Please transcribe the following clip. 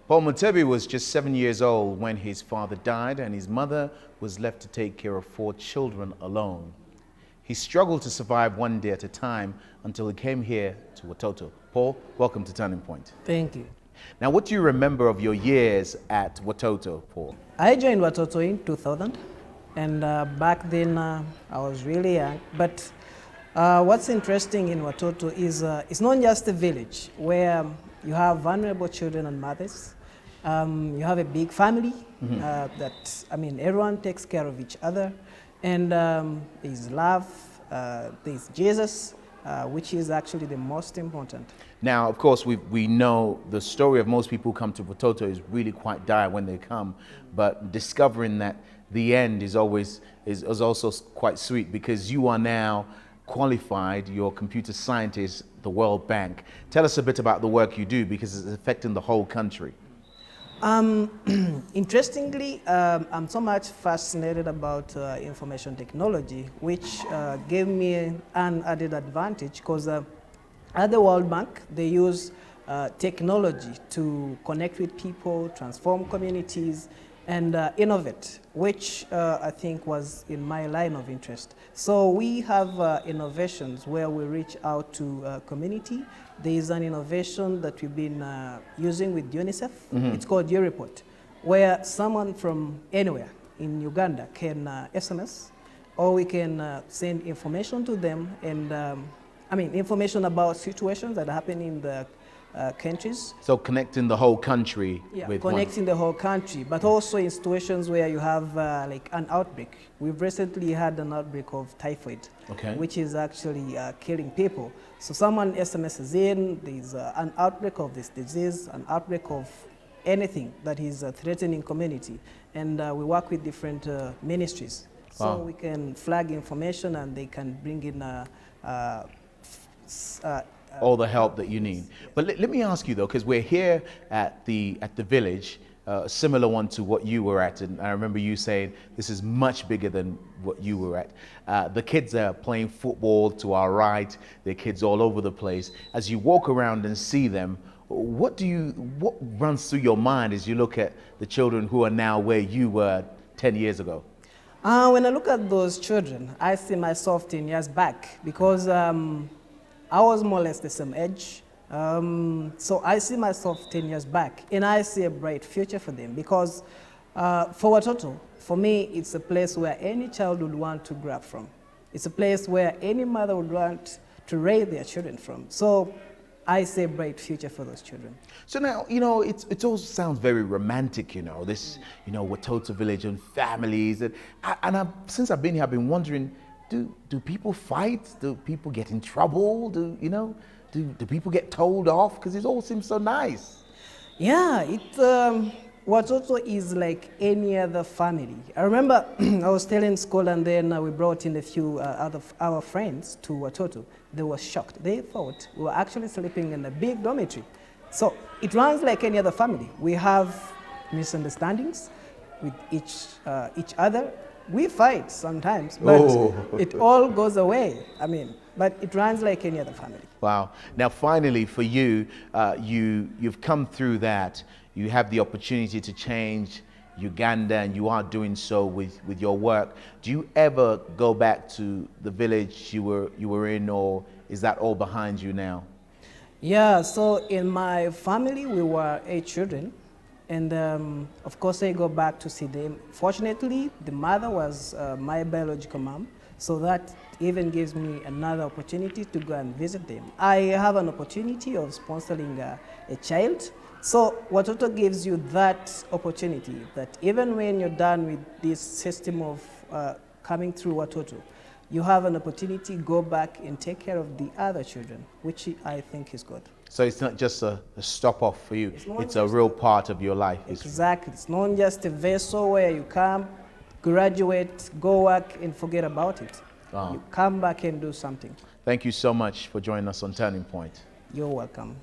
Paul Mutebi was just 7 years old when his father died and his mother was left to take care of 4 children alone. He struggled to survive one day at a time until he came here to Watoto. Paul, welcome to Turning Point. Thank you. Now, what do you remember of your years at Watoto, Paul? I joined Watoto in 2000, and back then I was really young. But what's interesting in Watoto is it's not just a village where you have vulnerable children and mothers. You have a big family everyone takes care of each other. And there's love, there's Jesus, which is actually the most important. Now, of course, we know the story of most people who come to Watoto is really quite dire when they come, but discovering that the end is also quite sweet, because you are now qualified, you're a computer scientist, the World Bank. Tell us a bit about the work you do, because it's affecting the whole country. Interestingly, I'm so much fascinated about information technology, which gave me an added advantage, because at the World Bank, they use technology to connect with people, transform communities, and innovate, which I think was in my line of interest. So we have innovations where we reach out to community. There is an innovation that we've been using with UNICEF. It's called U-Report, where someone from anywhere in Uganda can SMS, or we can send information to them, and information about situations that happen in the countries. So connecting the whole country with connecting the whole country, but also in situations where you have like an outbreak. We've recently had an outbreak of typhoid, which is actually killing people. So someone SMSs in, there's an outbreak of this disease, an outbreak of anything that is threatening community. And we work with different ministries. So we can flag information and they can bring in all the help that you need. But let me ask you though, because we're here at the village, a similar one to what you were at, and I remember you saying this is much bigger than what you were at. The kids are playing football to our right, there are kids all over the place. As you walk around and see them, what runs through your mind as you look at the children who are now where you were 10 years ago? When I look at those children, I see myself 10 years back, because I was more or less the same age. So I see myself 10 years back, and I see a bright future for them, because for Watoto, for me, it's a place where any child would want to grow up from. It's a place where any mother would want to raise their children from. So I see a bright future for those children. So now, it all sounds very romantic, this, Watoto village and families. And since I've been here, I've been wondering, do people fight? Do people get in trouble? Do people get told off? Because it all seems so nice. Yeah, Watoto is like any other family. I remember I was still in school, and then we brought in a few out of our friends to Watoto. They were shocked. They thought we were actually sleeping in a big dormitory. So it runs like any other family. We have misunderstandings with each other. We fight sometimes, but it all goes away. But it runs like any other family. Wow. Now, finally, for you, you've come through that. You have the opportunity to change Uganda, and you are doing so with your work. Do you ever go back to the village you were in, or is that all behind you now? Yeah, so in my family, we were 8 children. And of course, I go back to see them. Fortunately, the mother was my biological mom, so that even gives me another opportunity to go and visit them. I have an opportunity of sponsoring a child. So Watoto gives you that opportunity, that even when you're done with this system of coming through Watoto, you have an opportunity to go back and take care of the other children, which I think is good. So it's not just a stop-off for you, it's a real part of your life. Exactly. It's not just a vessel where you come, graduate, go work, and forget about it. You come back and do something. Thank you so much for joining us on Turning Point. You're welcome.